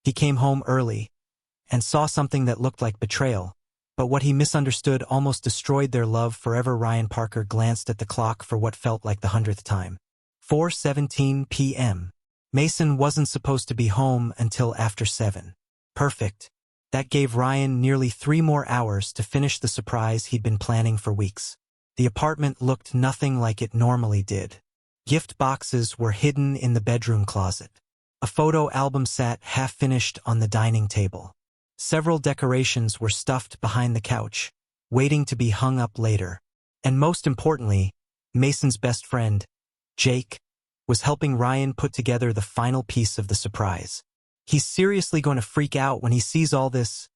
He came home early and saw something that looked like betrayal, but what he misunderstood almost destroyed their love forever. Ryan Parker glanced at the clock for what felt like the 100th time. 4:17 p.m. Mason wasn't supposed to be home until after 7. Perfect. That gave Ryan nearly 3 more hours to finish the surprise he'd been planning for weeks. The apartment looked nothing like it normally did. Gift boxes were hidden in the bedroom closet. A photo album sat half-finished on the dining table. Several decorations were stuffed behind the couch, waiting to be hung up later. And most importantly, Mason's best friend, Jake, was helping Ryan put together the final piece of the surprise. "He's seriously going to freak out when he sees all this,"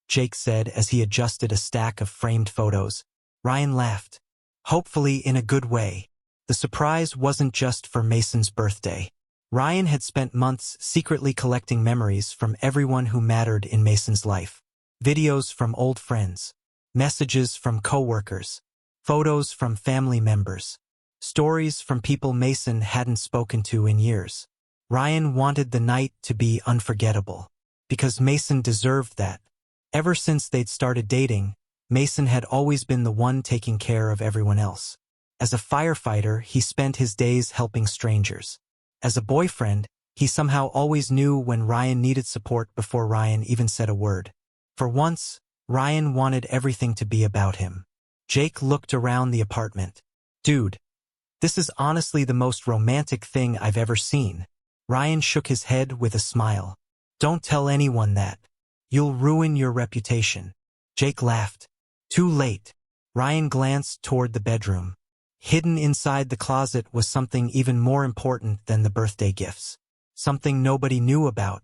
Jake said as he adjusted a stack of framed photos. Ryan laughed. Hopefully in a good way. The surprise wasn't just for Mason's birthday. Ryan had spent months secretly collecting memories from everyone who mattered in Mason's life. Videos from old friends, messages from coworkers, photos from family members, stories from people Mason hadn't spoken to in years. Ryan wanted the night to be unforgettable, because Mason deserved that. Ever since they'd started dating, Mason had always been the one taking care of everyone else. As a firefighter, he spent his days helping strangers. As a boyfriend, he somehow always knew when Ryan needed support before Ryan even said a word. For once, Ryan wanted everything to be about him. Jake looked around the apartment. "Dude, this is honestly the most romantic thing I've ever seen." Ryan shook his head with a smile. "Don't tell anyone that. You'll ruin your reputation." Jake laughed. Too late. Ryan glanced toward the bedroom. Hidden inside the closet was something even more important than the birthday gifts. Something nobody knew about.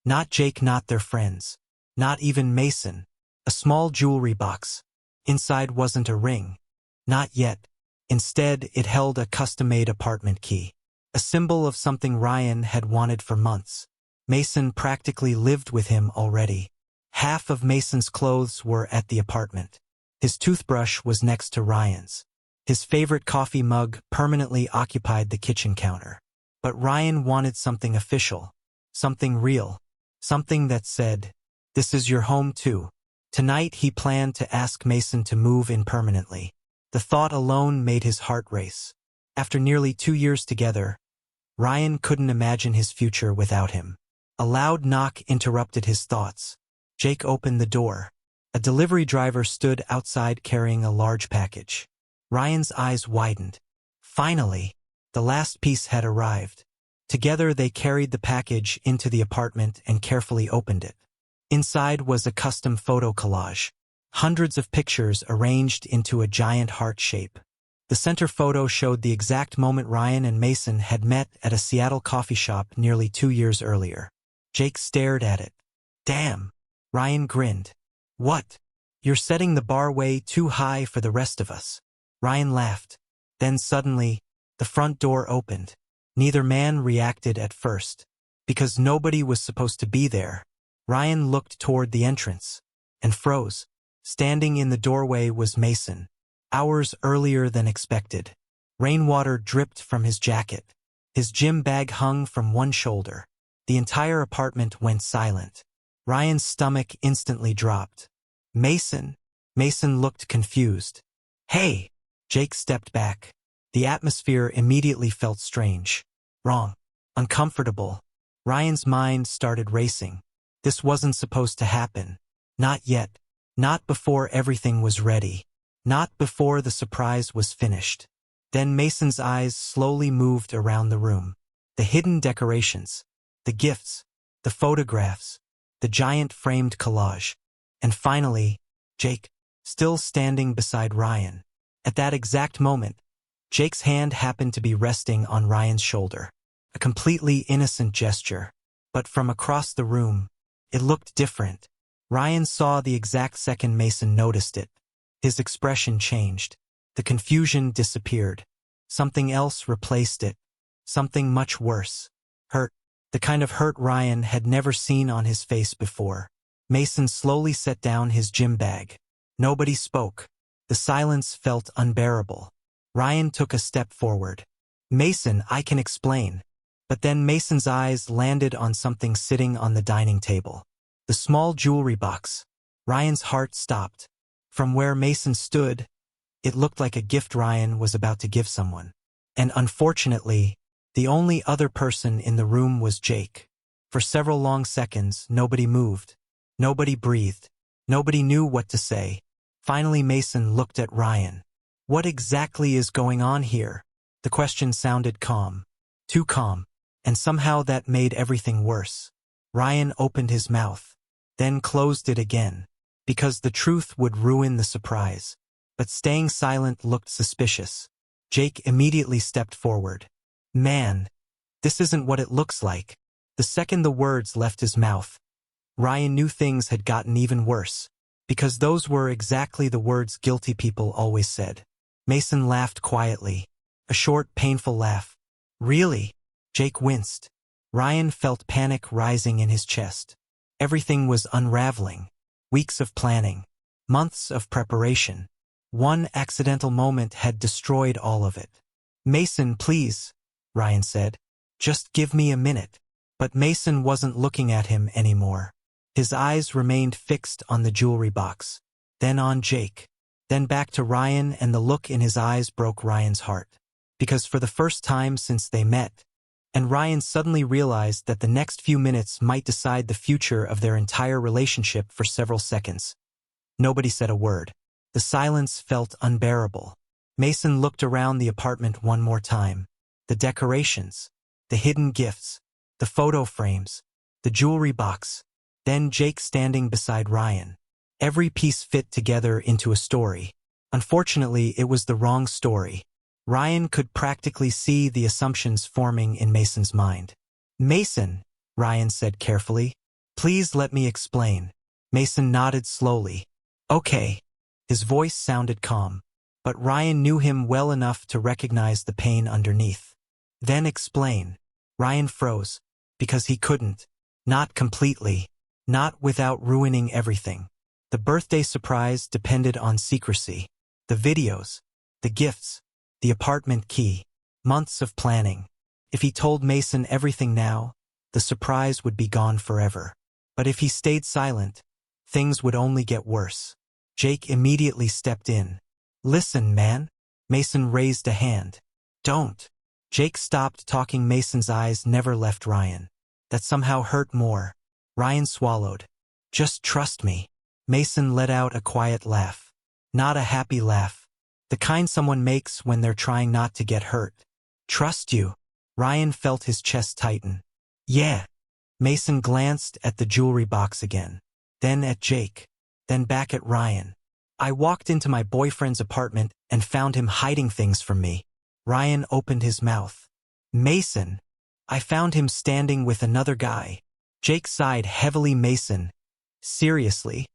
Not Jake, not their friends. Not even Mason. A small jewelry box. Inside wasn't a ring. Not yet. Instead, it held a custom-made apartment key. A symbol of something Ryan had wanted for months. Mason practically lived with him already. Half of Mason's clothes were at the apartment. His toothbrush was next to Ryan's. His favorite coffee mug permanently occupied the kitchen counter. But Ryan wanted something official, something real, something that said, "This is your home too." Tonight he planned to ask Mason to move in permanently. The thought alone made his heart race. After nearly 2 years together, Ryan couldn't imagine his future without him. A loud knock interrupted his thoughts. Jake opened the door. A delivery driver stood outside carrying a large package. Ryan's eyes widened. Finally, the last piece had arrived. Together they carried the package into the apartment and carefully opened it. Inside was a custom photo collage. Hundreds of pictures arranged into a giant heart shape. The center photo showed the exact moment Ryan and Mason had met at a Seattle coffee shop nearly 2 years earlier. Jake stared at it. "Damn." Ryan grinned. "What? You're setting the bar way too high for the rest of us." Ryan laughed. Then suddenly, the front door opened. Neither man reacted at first, because nobody was supposed to be there. Ryan looked toward the entrance and froze. Standing in the doorway was Mason, hours earlier than expected. Rainwater dripped from his jacket. His gym bag hung from one shoulder. The entire apartment went silent. Ryan's stomach instantly dropped. "Mason?" Mason looked confused. "Hey!" Jake stepped back. The atmosphere immediately felt strange. Wrong. Uncomfortable. Ryan's mind started racing. This wasn't supposed to happen. Not yet. Not before everything was ready. Not before the surprise was finished. Then Mason's eyes slowly moved around the room. The hidden decorations, the gifts, the photographs, the giant framed collage. And finally, Jake, still standing beside Ryan. At that exact moment, Jake's hand happened to be resting on Ryan's shoulder. A completely innocent gesture. But from across the room, it looked different. Ryan saw the exact second Mason noticed it. His expression changed. The confusion disappeared. Something else replaced it. Something much worse. Hurt. The kind of hurt Ryan had never seen on his face before. Mason slowly set down his gym bag. Nobody spoke. The silence felt unbearable. Ryan took a step forward. "Mason, I can explain." But then Mason's eyes landed on something sitting on the dining table. The small jewelry box. Ryan's heart stopped. From where Mason stood, it looked like a gift Ryan was about to give someone. And unfortunately, the only other person in the room was Jake. For several long seconds, nobody moved. Nobody breathed. Nobody knew what to say. Finally, Mason looked at Ryan. What exactly is going on here? The question sounded calm. Too calm. And somehow that made everything worse. Ryan opened his mouth, then closed it again, because the truth would ruin the surprise. But staying silent looked suspicious. Jake immediately stepped forward. Man, this isn't what it looks like. The second the words left his mouth, Ryan knew things had gotten even worse, because those were exactly the words guilty people always said. Mason laughed quietly, a short, painful laugh. Really? Jake winced. Ryan felt panic rising in his chest. Everything was unraveling. Weeks of planning. Months of preparation. One accidental moment had destroyed all of it. Mason, please, Ryan said. Just give me a minute. But Mason wasn't looking at him anymore. His eyes remained fixed on the jewelry box, then on Jake, then back to Ryan, and the look in his eyes broke Ryan's heart. Because for the first time since they met, and Ryan suddenly realized that the next few minutes might decide the future of their entire relationship for several seconds. Nobody said a word. The silence felt unbearable. Mason looked around the apartment one more time. The decorations, the hidden gifts, the photo frames, the jewelry box, then Jake standing beside Ryan. Every piece fit together into a story. Unfortunately, it was the wrong story. Ryan could practically see the assumptions forming in Mason's mind. Mason, Ryan said carefully, please let me explain. Mason nodded slowly. Okay. His voice sounded calm, but Ryan knew him well enough to recognize the pain underneath. Then explain. Ryan froze, because he couldn't. Not completely. Not without ruining everything. The birthday surprise depended on secrecy. The videos, the gifts, the apartment key, months of planning. If he told Mason everything now, the surprise would be gone forever. But if he stayed silent, things would only get worse. Jake immediately stepped in. Listen, man. Mason raised a hand. Don't. Jake stopped talking. Mason's eyes never left Ryan. That somehow hurt more. Ryan swallowed. Just trust me. Mason let out a quiet laugh. Not a happy laugh. The kind someone makes when they're trying not to get hurt. Trust you. Ryan felt his chest tighten. Yeah. Mason glanced at the jewelry box again. Then at Jake. Then back at Ryan. I walked into my boyfriend's apartment and found him hiding things from me. Ryan opened his mouth. Mason. I found him standing with another guy. Jake sighed heavily. Mason. Seriously?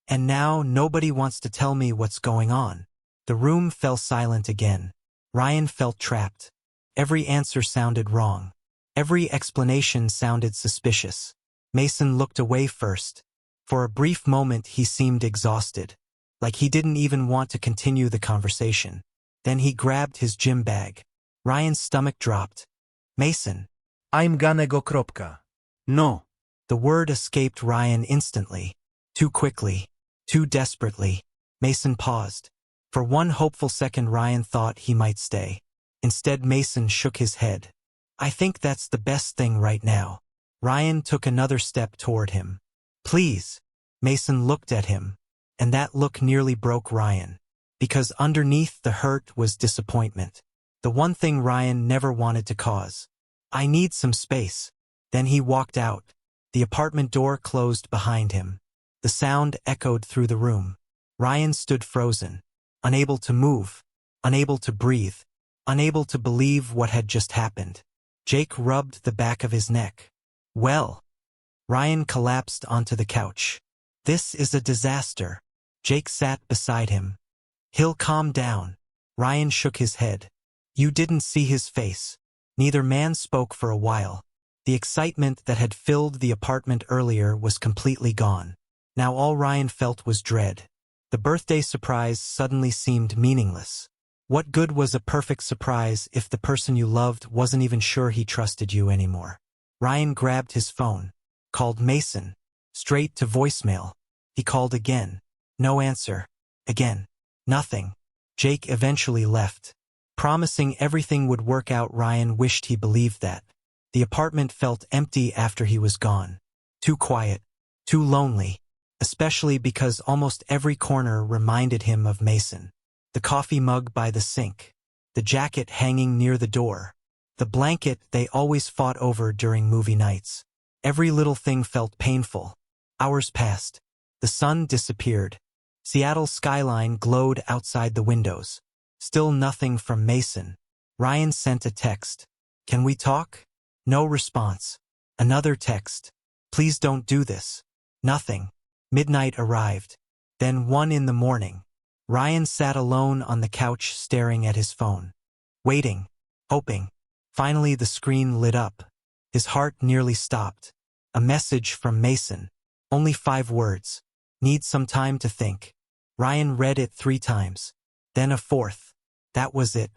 And now nobody wants to tell me what's going on. The room fell silent again. Ryan felt trapped. Every answer sounded wrong. Every explanation sounded suspicious. Mason looked away first. For a brief moment he seemed exhausted, like he didn't even want to continue the conversation. Then he grabbed his gym bag. Ryan's stomach dropped. Mason. I'm gonna go. No. The word escaped Ryan instantly. Too quickly. Too desperately. Mason paused. For one hopeful second Ryan thought he might stay. Instead Mason shook his head. I think that's the best thing right now. Ryan took another step toward him. Please. Mason looked at him, and that look nearly broke Ryan. Because underneath the hurt was disappointment. The one thing Ryan never wanted to cause. I need some space. Then he walked out. The apartment door closed behind him. The sound echoed through the room. Ryan stood frozen, unable to move, unable to breathe, unable to believe what had just happened. Jake rubbed the back of his neck. Well. Ryan collapsed onto the couch. This is a disaster. Jake sat beside him. He'll calm down. Ryan shook his head. You didn't see his face. Neither man spoke for a while. The excitement that had filled the apartment earlier was completely gone. Now all Ryan felt was dread. The birthday surprise suddenly seemed meaningless. What good was a perfect surprise if the person you loved wasn't even sure he trusted you anymore? Ryan grabbed his phone, called Mason, straight to voicemail. He called again. No answer. Again. Nothing. Jake eventually left. Promising everything would work out. Ryan wished he believed that. The apartment felt empty after he was gone. Too quiet. Too lonely. Especially because almost every corner reminded him of Mason. The coffee mug by the sink. The jacket hanging near the door. The blanket they always fought over during movie nights. Every little thing felt painful. Hours passed. The sun disappeared. Seattle's skyline glowed outside the windows. Still nothing from Mason. Ryan sent a text. Can we talk? No response. Another text. Please don't do this. Nothing. Midnight arrived. Then 1 in the morning. Ryan sat alone on the couch staring at his phone. Waiting. Hoping. Finally the screen lit up. His heart nearly stopped. A message from Mason. Only 5 words. Need some time to think. Ryan read it 3 times. Then a 4th. That was it.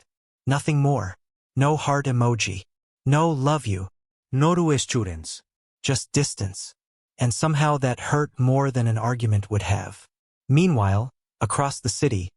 Nothing more. No heart emoji. No love you. No reassurance. Just distance. And somehow that hurt more than an argument would have. Meanwhile, across the city,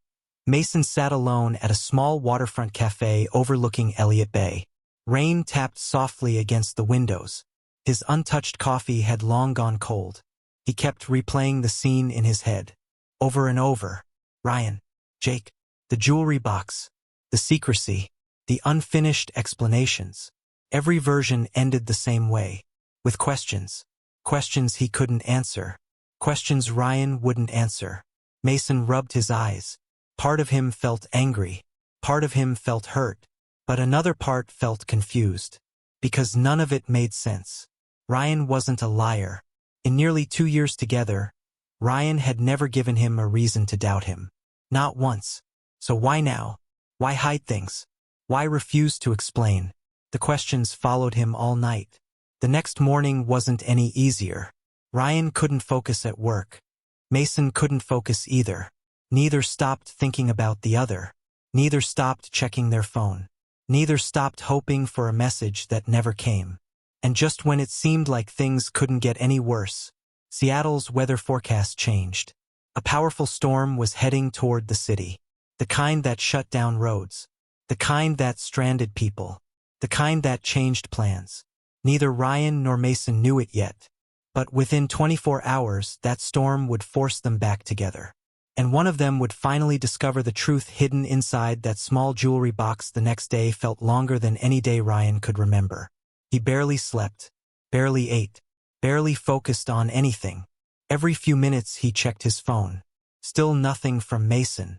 Mason sat alone at a small waterfront cafe overlooking Elliott Bay. Rain tapped softly against the windows. His untouched coffee had long gone cold. He kept replaying the scene in his head. Over and over. Ryan. Jake. The jewelry box. The secrecy. The unfinished explanations. Every version ended the same way. With questions. Questions he couldn't answer. Questions Ryan wouldn't answer. Mason rubbed his eyes. Part of him felt angry. Part of him felt hurt. But another part felt confused. Because none of it made sense. Ryan wasn't a liar. In nearly 2 years together, Ryan had never given him a reason to doubt him. Not once. So why now? Why hide things? Why refuse to explain? The questions followed him all night. The next morning wasn't any easier. Ryan couldn't focus at work. Mason couldn't focus either. Neither stopped thinking about the other. Neither stopped checking their phone. Neither stopped hoping for a message that never came. And just when it seemed like things couldn't get any worse, Seattle's weather forecast changed. A powerful storm was heading toward the city. The kind that shut down roads. The kind that stranded people. The kind that changed plans. Neither Ryan nor Mason knew it yet. But within 24 hours, that storm would force them back together. And one of them would finally discover the truth hidden inside that small jewelry box. The next day felt longer than any day Ryan could remember. He barely slept, barely ate, barely focused on anything. Every few minutes he checked his phone. Still nothing from Mason.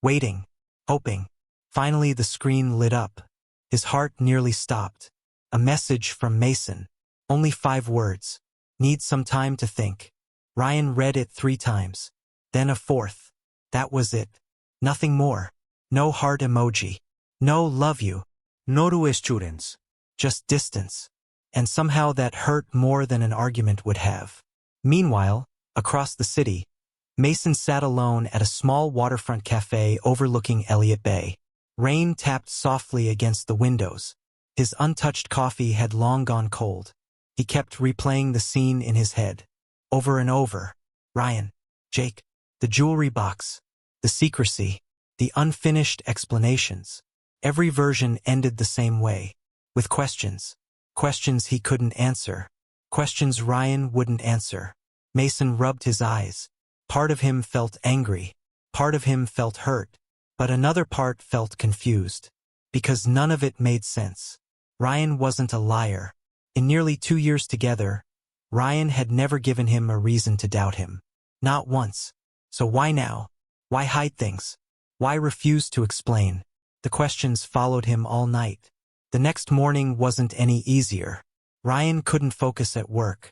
Waiting, hoping. Finally the screen lit up. His heart nearly stopped. A message from Mason. Only 5 words. Need some time to think. Ryan read it 3 times. Then a 4th. That was it. Nothing more. No heart emoji. No love you. No reassurance. Just distance. And somehow that hurt more than an argument would have. Meanwhile, across the city, Mason sat alone at a small waterfront cafe overlooking Elliott Bay. Rain tapped softly against the windows. His untouched coffee had long gone cold. He kept replaying the scene in his head. Over and over. Ryan. Jake. The jewelry box. The secrecy. The unfinished explanations. Every version ended the same way. With questions. Questions he couldn't answer. Questions Ryan wouldn't answer. Mason rubbed his eyes. Part of him felt angry. Part of him felt hurt. But another part felt confused. Because none of it made sense. Ryan wasn't a liar. In nearly 2 years together, Ryan had never given him a reason to doubt him. Not once. So why now? Why hide things? Why refuse to explain? The questions followed him all night. The next morning wasn't any easier. Ryan couldn't focus at work.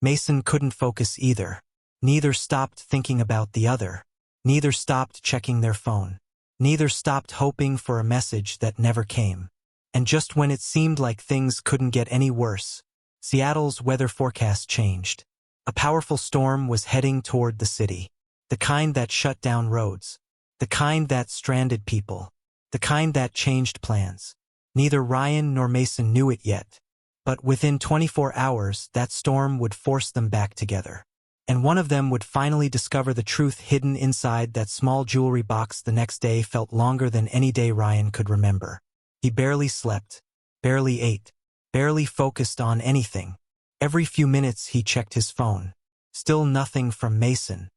Mason couldn't focus either. Neither stopped thinking about the other. Neither stopped checking their phone. Neither stopped hoping for a message that never came. And just when it seemed like things couldn't get any worse, Seattle's weather forecast changed. A powerful storm was heading toward the city. The kind that shut down roads. The kind that stranded people. The kind that changed plans. Neither Ryan nor Mason knew it yet. But within 24 hours, that storm would force them back together. And one of them would finally discover the truth hidden inside that small jewelry box. The next day felt longer than any day Ryan could remember. He barely slept, barely ate, barely focused on anything. Every few minutes he checked his phone. Still nothing from Mason.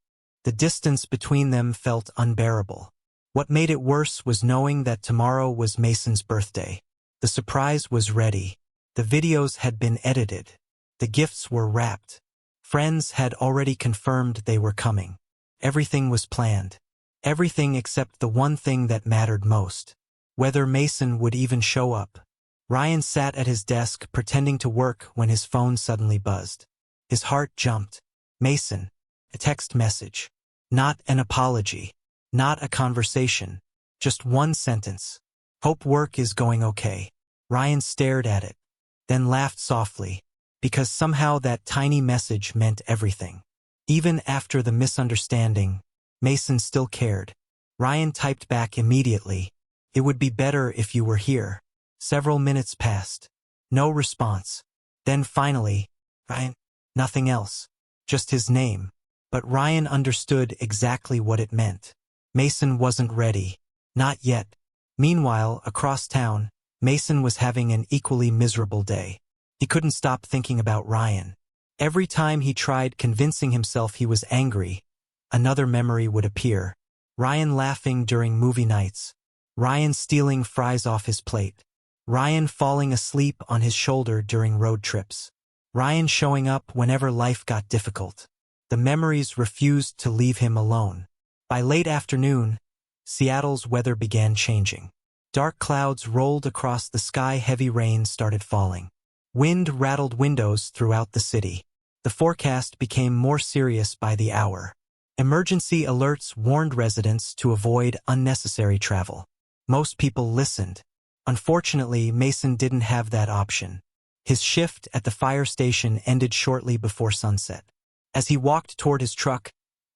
The distance between them felt unbearable. What made it worse was knowing that tomorrow was Mason's birthday. The surprise was ready. The videos had been edited. The gifts were wrapped. Friends had already confirmed they were coming. Everything was planned. Everything except the one thing that mattered most. Whether Mason would even show up. Ryan sat at his desk pretending to work when his phone suddenly buzzed. His heart jumped. Mason. A text message. Not an apology. Not a conversation. Just one sentence. Hope work is going okay. Ryan stared at it. Then laughed softly. Because somehow that tiny message meant everything. Even after the misunderstanding, Mason still cared. Ryan typed back immediately. It would be better if you were here. Several minutes passed. No response. Then finally, Ryan. Nothing else. Just his name. But Ryan understood exactly what it meant. Mason wasn't ready. Not yet. Meanwhile, across town, Mason was having an equally miserable day. He couldn't stop thinking about Ryan. Every time he tried convincing himself he was angry, another memory would appear. Ryan laughing during movie nights. Ryan stealing fries off his plate. Ryan falling asleep on his shoulder during road trips. Ryan showing up whenever life got difficult. The memories refused to leave him alone. By late afternoon, Seattle's weather began changing. Dark clouds rolled across the sky, heavy rain started falling. Wind rattled windows throughout the city. The forecast became more serious by the hour. Emergency alerts warned residents to avoid unnecessary travel. Most people listened. Unfortunately, Mason didn't have that option. His shift at the fire station ended shortly before sunset. As he walked toward his truck,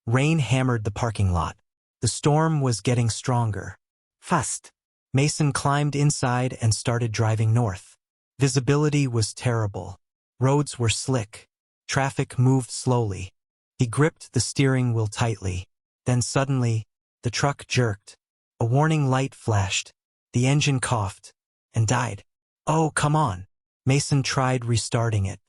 rain hammered the parking lot. The storm was getting stronger. Fast. Mason climbed inside and started driving north. Visibility was terrible. Roads were slick. Traffic moved slowly. He gripped the steering wheel tightly. Then suddenly, the truck jerked. A warning light flashed. The engine coughed and died. Oh, come on. Mason tried restarting it.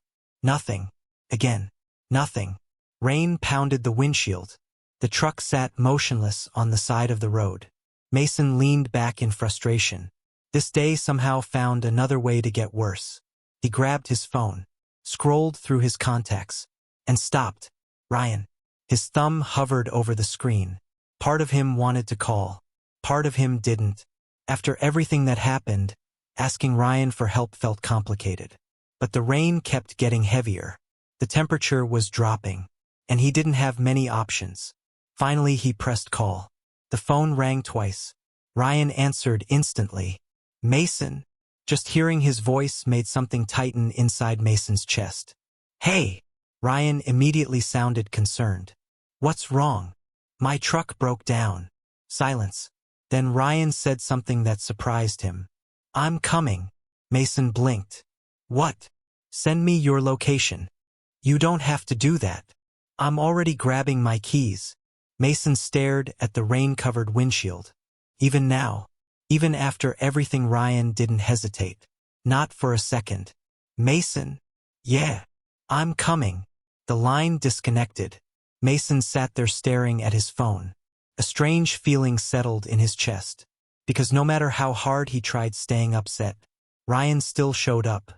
Nothing. Again. Nothing. Rain pounded the windshield. The truck sat motionless on the side of the road. Mason leaned back in frustration. This day somehow found another way to get worse. He grabbed his phone, scrolled through his contacts, and stopped. Ryan. His thumb hovered over the screen. Part of him wanted to call. Part of him didn't. After everything that happened, asking Ryan for help felt complicated. But the rain kept getting heavier. The temperature was dropping, and he didn't have many options. Finally, he pressed call. The phone rang twice. Ryan answered instantly. Mason. Just hearing his voice made something tighten inside Mason's chest. Hey! Ryan immediately sounded concerned. What's wrong? My truck broke down. Silence. Then Ryan said something that surprised him. I'm coming. Mason blinked. What? Send me your location. You don't have to do that. I'm already grabbing my keys. Mason stared at the rain-covered windshield. Even now, even after everything, Ryan didn't hesitate. Not for a second. Mason? Yeah. I'm coming. The line disconnected. Mason sat there staring at his phone. A strange feeling settled in his chest. Because no matter how hard he tried staying upset, Ryan still showed up.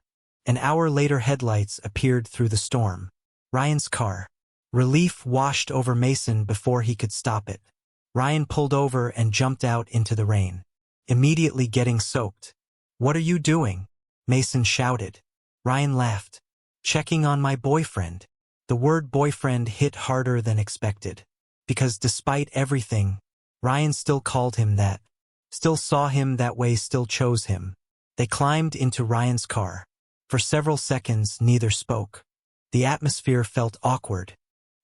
An hour later, headlights appeared through the storm. Ryan's car. Relief washed over Mason before he could stop it. Ryan pulled over and jumped out into the rain, immediately getting soaked. What are you doing? Mason shouted. Ryan laughed. Checking on my boyfriend. The word boyfriend hit harder than expected. Because despite everything, Ryan still called him that. Still saw him that way, still chose him. They climbed into Ryan's car. For several seconds, neither spoke. The atmosphere felt awkward.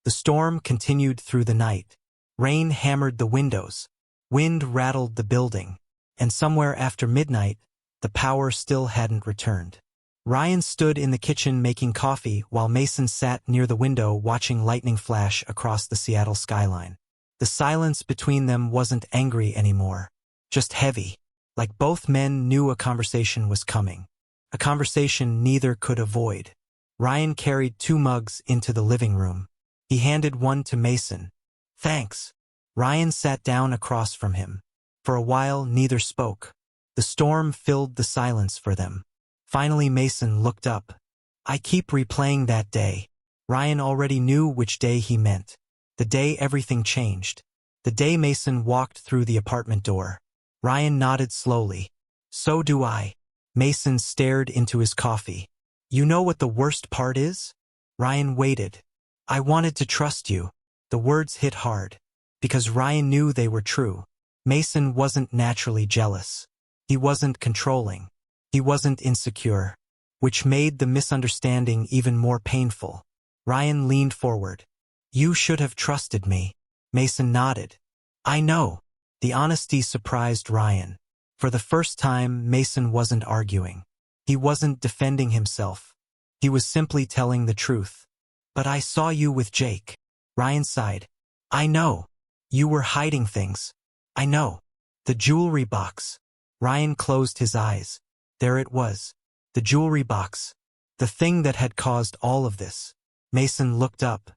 The storm continued through the night. Rain hammered the windows. Wind rattled the building. And somewhere after midnight, the power still hadn't returned. Ryan stood in the kitchen making coffee while Mason sat near the window watching lightning flash across the Seattle skyline. The silence between them wasn't angry anymore, just heavy, like both men knew a conversation was coming. A conversation neither could avoid. Ryan carried 2 mugs into the living room. He handed one to Mason. "Thanks." Ryan sat down across from him. For a while, neither spoke. The storm filled the silence for them. Finally, Mason looked up. "I keep replaying that day." Ryan already knew which day he meant. The day everything changed. The day Mason walked through the apartment door. Ryan nodded slowly. "So do I." Mason stared into his coffee. "You know what the worst part is?" Ryan waited. "I wanted to trust you." The words hit hard. Because Ryan knew they were true. Mason wasn't naturally jealous. He wasn't controlling. He wasn't insecure. Which made the misunderstanding even more painful. Ryan leaned forward. "You should have trusted me." Mason nodded. "I know." The honesty surprised Ryan. For the first time, Mason wasn't arguing. He wasn't defending himself. He was simply telling the truth. "But I saw you with Jake." Ryan sighed. "I know. You were hiding things." "I know." "The jewelry box." Ryan closed his eyes. There it was. The jewelry box. The thing that had caused all of this. Mason looked up.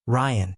"Ryan,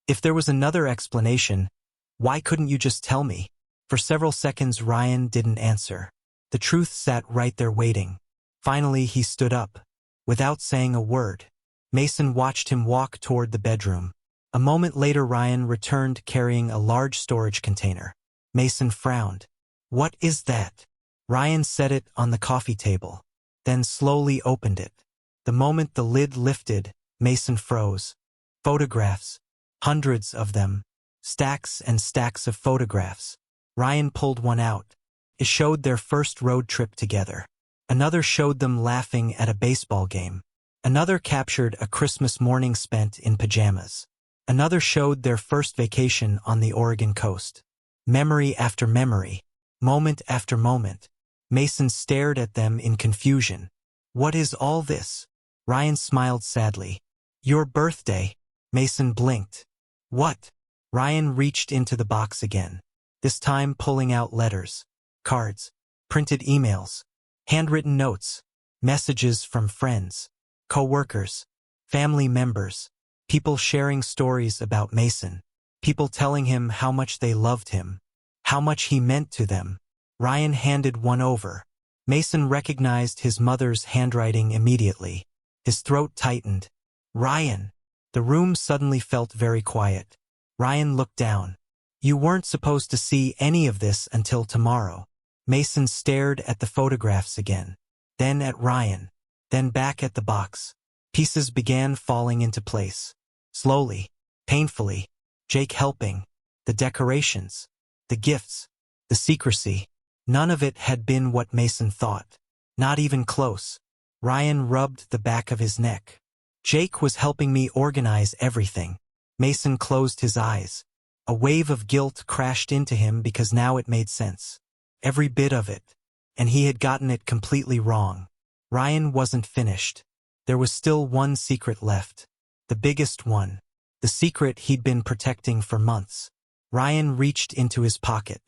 if there was another explanation, why couldn't you just tell me?" For several seconds, Ryan didn't answer. The truth sat right there waiting. Finally, he stood up. Without saying a word. Mason watched him walk toward the bedroom. A moment later, Ryan returned carrying a large storage container. Mason frowned. "What is that?" Ryan set it on the coffee table, then slowly opened it. The moment the lid lifted, Mason froze. Photographs. Hundreds of them. Stacks and stacks of photographs. Ryan pulled one out. It showed their first road trip together. Another showed them laughing at a baseball game. Another captured a Christmas morning spent in pajamas. Another showed their first vacation on the Oregon coast. Memory after memory. Moment after moment. Mason stared at them in confusion. "What is all this?" Ryan smiled sadly. "Your birthday." Mason blinked. "What?" Ryan reached into the box again. This time pulling out letters, cards, printed emails, handwritten notes, messages from friends, co-workers, family members, people sharing stories about Mason, people telling him how much they loved him, how much he meant to them. Ryan handed one over. Mason recognized his mother's handwriting immediately. His throat tightened. "Ryan!" The room suddenly felt very quiet. Ryan looked down. "You weren't supposed to see any of this until tomorrow." Mason stared at the photographs again, then at Ryan, then back at the box. Pieces began falling into place. Slowly, painfully, Jake helping, the decorations, the gifts, the secrecy. None of it had been what Mason thought. Not even close. Ryan rubbed the back of his neck. "Jake was helping me organize everything." Mason closed his eyes. A wave of guilt crashed into him because now it made sense. Every bit of it. And he had gotten it completely wrong. Ryan wasn't finished. There was still one secret left. The biggest one. The secret he'd been protecting for months. Ryan reached into his pocket.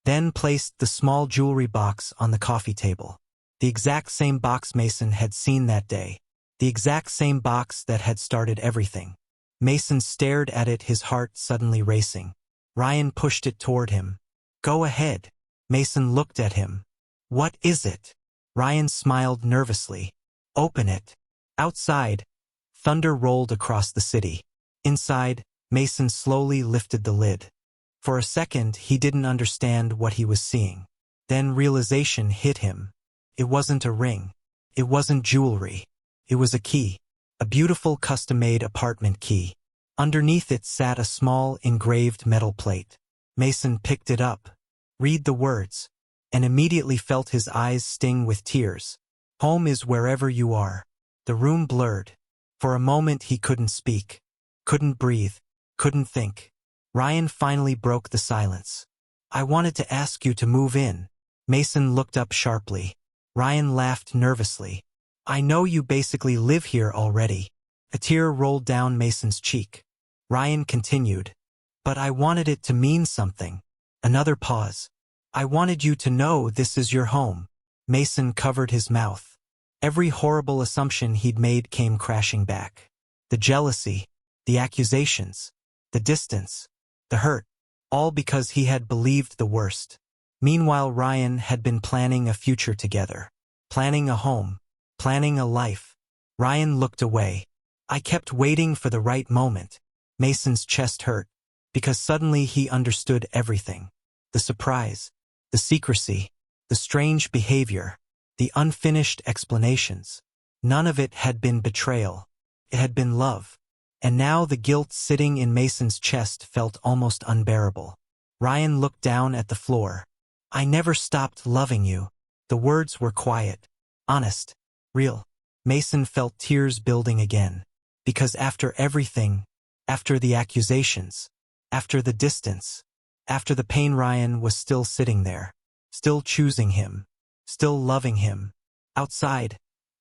Then placed the small jewelry box on the coffee table. The exact same box Mason had seen that day. The exact same box that had started everything. Mason stared at it, his heart suddenly racing. Ryan pushed it toward him. "Go ahead." Mason looked at him. "What is it?" Ryan smiled nervously. "Open it." Outside, thunder rolled across the city. Inside, Mason slowly lifted the lid. For a second, he didn't understand what he was seeing. Then realization hit him. It wasn't a ring. It wasn't jewelry. It was a key. A beautiful custom-made apartment key. Underneath it sat a small engraved metal plate. Mason picked it up. Read the words. And immediately felt his eyes sting with tears. "Home is wherever you are." The room blurred. For a moment he couldn't speak. Couldn't breathe. Couldn't think. Ryan finally broke the silence. "I wanted to ask you to move in." Mason looked up sharply. Ryan laughed nervously. I know you basically live here already. A tear rolled down Mason's cheek. Ryan continued. But I wanted it to mean something. Another pause. I wanted you to know this is your home. Mason covered his mouth. Every horrible assumption he'd made came crashing back. The jealousy, the accusations, the distance, the hurt, all because he had believed the worst. Meanwhile, Ryan had been planning a future together. Planning a home. Planning a life. Ryan looked away. I kept waiting for the right moment. Mason's chest hurt, because suddenly he understood everything. The surprise, the secrecy, the strange behavior, the unfinished explanations. None of it had been betrayal. It had been love. And now the guilt sitting in Mason's chest felt almost unbearable. Ryan looked down at the floor. I never stopped loving you. The words were quiet, honest, real. Mason felt tears building again. Because after everything, after the accusations, after the distance, after the pain, Ryan was still sitting there, still choosing him, still loving him. Outside,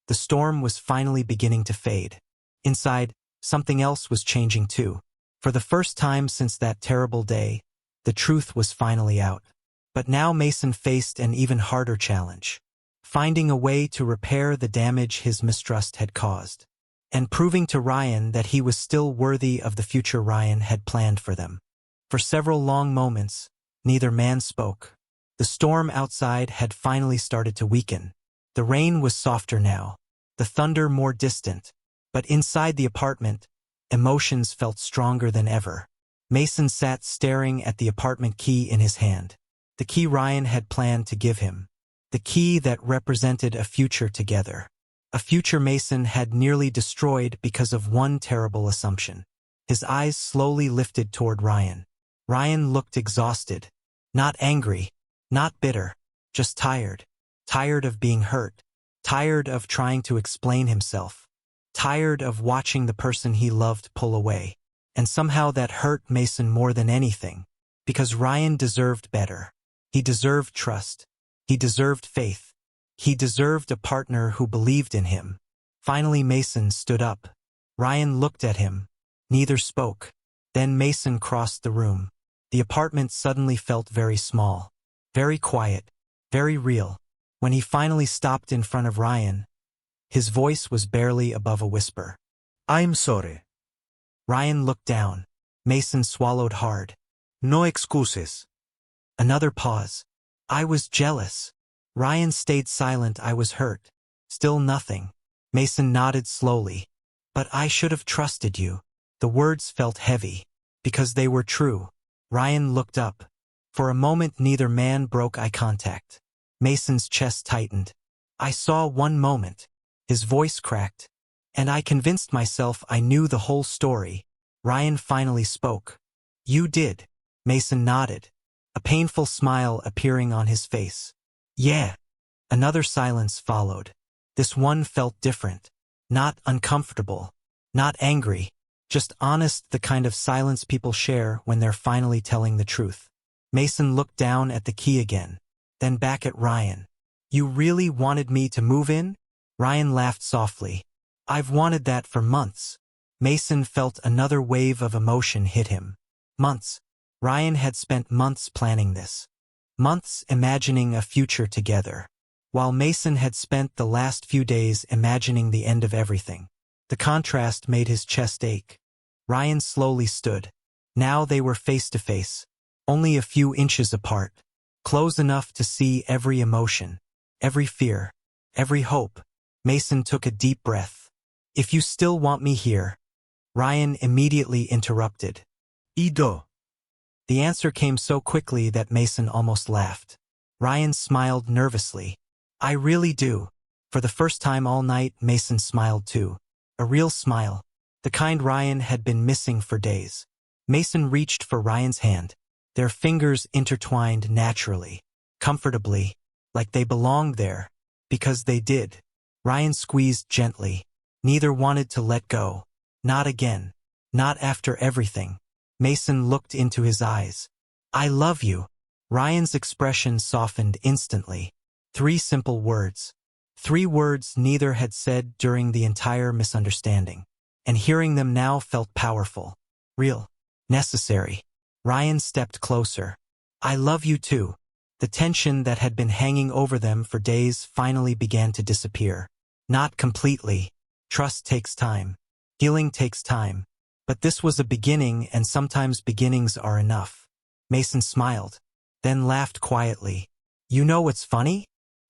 the storm was finally beginning to fade. Inside, something else was changing too. For the first time since that terrible day, the truth was finally out. But now Mason faced an even harder challenge. Finding a way to repair the damage his mistrust had caused. And proving to Ryan that he was still worthy of the future Ryan had planned for them. For several long moments, neither man spoke. The storm outside had finally started to weaken. The rain was softer now, the thunder more distant. But inside the apartment, emotions felt stronger than ever. Mason sat staring at the apartment key in his hand. The key Ryan had planned to give him. The key that represented a future together. A future Mason had nearly destroyed because of one terrible assumption. His eyes slowly lifted toward Ryan. Ryan looked exhausted. Not angry. Not bitter. Just tired. Tired of being hurt. Tired of trying to explain himself. Tired of watching the person he loved pull away. And somehow that hurt Mason more than anything. Because Ryan deserved better. He deserved trust. He deserved faith. He deserved a partner who believed in him. Finally Mason stood up. Ryan looked at him. Neither spoke. Then Mason crossed the room. The apartment suddenly felt very small. Very quiet. Very real. When he finally stopped in front of Ryan, his voice was barely above a whisper. I'm sorry. Ryan looked down. Mason swallowed hard. No excuses. Another pause. I was jealous. Ryan stayed silent. I was hurt. Still nothing. Mason nodded slowly. But I should have trusted you. The words felt heavy. Because they were true. Ryan looked up. For a moment neither man broke eye contact. Mason's chest tightened. I saw one moment. His voice cracked. And I convinced myself I knew the whole story. Ryan finally spoke. You did. Mason nodded. A painful smile appearing on his face. Yeah. Another silence followed. This one felt different. Not uncomfortable. Not angry. Just honest, the kind of silence people share when they're finally telling the truth. Mason looked down at the key again. Then back at Ryan. You really wanted me to move in? Ryan laughed softly. I've wanted that for months. Mason felt another wave of emotion hit him. Months. Ryan had spent months planning this. Months imagining a future together. While Mason had spent the last few days imagining the end of everything. The contrast made his chest ache. Ryan slowly stood. Now they were face to face. Only a few inches apart. Close enough to see every emotion. Every fear. Every hope. Mason took a deep breath. If you still want me here. Ryan immediately interrupted. Ido. The answer came so quickly that Mason almost laughed. Ryan smiled nervously. I really do. For the first time all night, Mason smiled too. A real smile. The kind Ryan had been missing for days. Mason reached for Ryan's hand. Their fingers intertwined naturally, comfortably, like they belonged there, because they did. Ryan squeezed gently. Neither wanted to let go. Not again. Not after everything. Mason looked into his eyes. I love you. Ryan's expression softened instantly. 3 simple words. 3 words neither had said during the entire misunderstanding. And hearing them now felt powerful. Real. Necessary. Ryan stepped closer. I love you too. The tension that had been hanging over them for days finally began to disappear. Not completely. Trust takes time. Healing takes time. But this was a beginning, and sometimes beginnings are enough. Mason smiled, then laughed quietly. You know what's funny?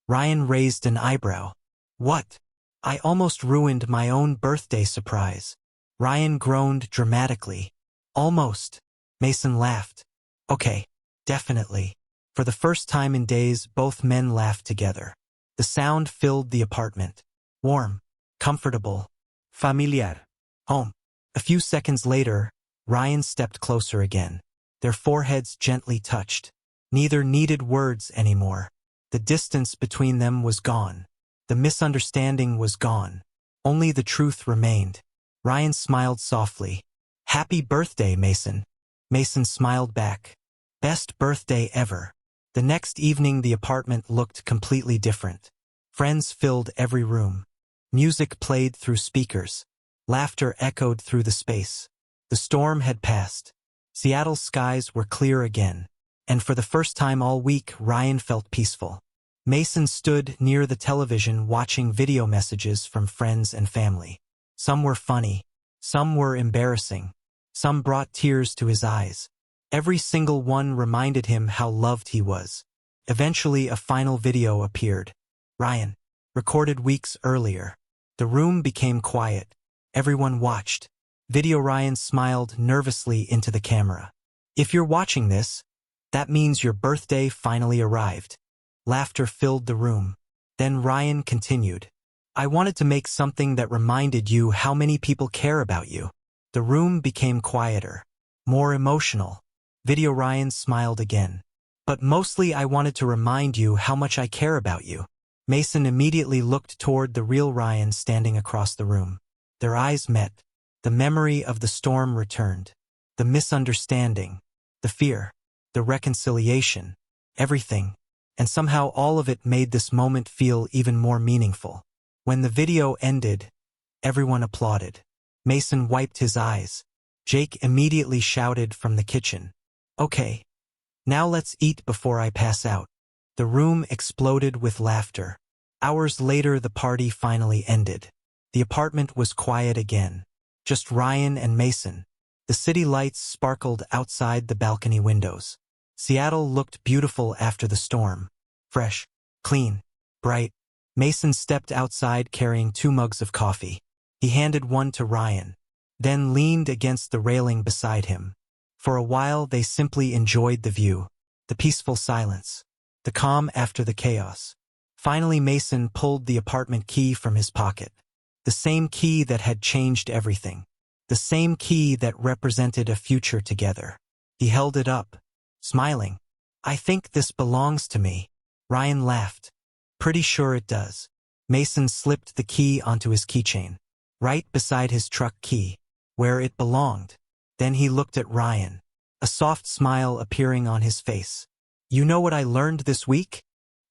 Ryan raised an eyebrow. What? I almost ruined my own birthday surprise. Ryan groaned dramatically. Almost. Mason laughed. Okay, definitely. For the first time in days, both men laughed together. The sound filled the apartment. Warm, comfortable, Familiar. home. A few seconds later, Ryan stepped closer again. Their foreheads gently touched. Neither needed words anymore. The distance between them was gone. The misunderstanding was gone. Only the truth remained. Ryan smiled softly. Happy birthday, Mason. Mason smiled back. Best birthday ever. The next evening the apartment looked completely different. Friends filled every room. Music played through speakers. Laughter echoed through the space. The storm had passed. Seattle's skies were clear again. And for the first time all week, Ryan felt peaceful. Mason stood near the television watching video messages from friends and family. Some were funny. Some were embarrassing. Some brought tears to his eyes. Every single one reminded him how loved he was. Eventually, a final video appeared. Ryan, recorded weeks earlier. The room became quiet. Everyone watched. Video Ryan smiled nervously into the camera. If you're watching this, that means your birthday finally arrived. Laughter filled the room. Then Ryan continued. I wanted to make something that reminded you how many people care about you. The room became quieter, more emotional. Video Ryan smiled again. But mostly I wanted to remind you how much I care about you. Mason immediately looked toward the real Ryan standing across the room. Their eyes met. The memory of the storm returned. The misunderstanding, the fear, the reconciliation, everything. And somehow all of it made this moment feel even more meaningful. When the video ended, everyone applauded. Mason wiped his eyes. Jake immediately shouted from the kitchen. Okay. Now let's eat before I pass out. The room exploded with laughter. Hours later, the party finally ended. The apartment was quiet again. Just Ryan and Mason. The city lights sparkled outside the balcony windows. Seattle looked beautiful after the storm. Fresh, clean, bright. Mason stepped outside carrying 2 mugs of coffee. He handed one to Ryan, then leaned against the railing beside him. For a while they simply enjoyed the view, the peaceful silence, the calm after the chaos. Finally Mason pulled the apartment key from his pocket. The same key that had changed everything. The same key that represented a future together. He held it up, smiling. I think this belongs to me. Ryan laughed. Pretty sure it does. Mason slipped the key onto his keychain, right beside his truck key, where it belonged. Then he looked at Ryan, a soft smile appearing on his face. You know what I learned this week?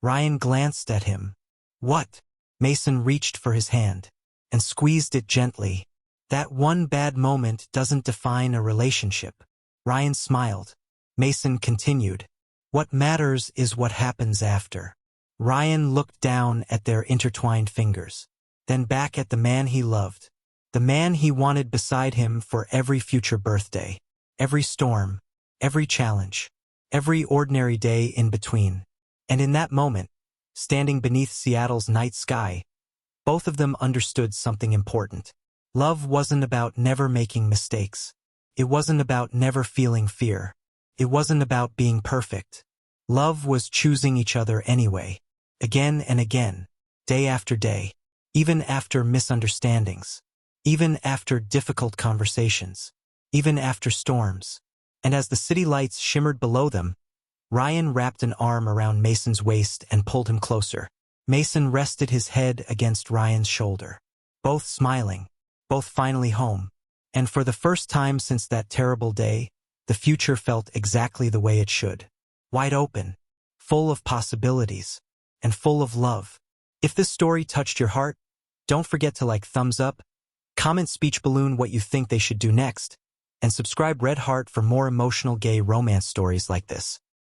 Ryan glanced at him. What? Mason reached for his hand and squeezed it gently. That one bad moment doesn't define a relationship. Ryan smiled. Mason continued. What matters is what happens after. Ryan looked down at their intertwined fingers, then back at the man he loved, the man he wanted beside him for every future birthday, every storm, every challenge, every ordinary day in between. And in that moment, standing beneath Seattle's night sky, both of them understood something important. Love wasn't about never making mistakes. It wasn't about never feeling fear. It wasn't about being perfect. Love was choosing each other anyway, again and again, day after day, even after misunderstandings, even after difficult conversations, even after storms. And as the city lights shimmered below them, Ryan wrapped an arm around Mason's waist and pulled him closer. Mason rested his head against Ryan's shoulder, both smiling, both finally home. And for the first time since that terrible day, the future felt exactly the way it should. wide open, full of possibilities, and full of love. If this story touched your heart, don't forget to thumbs up, comment speech balloon what you think they should do next, and subscribe Red Heart for more emotional gay romance stories like this.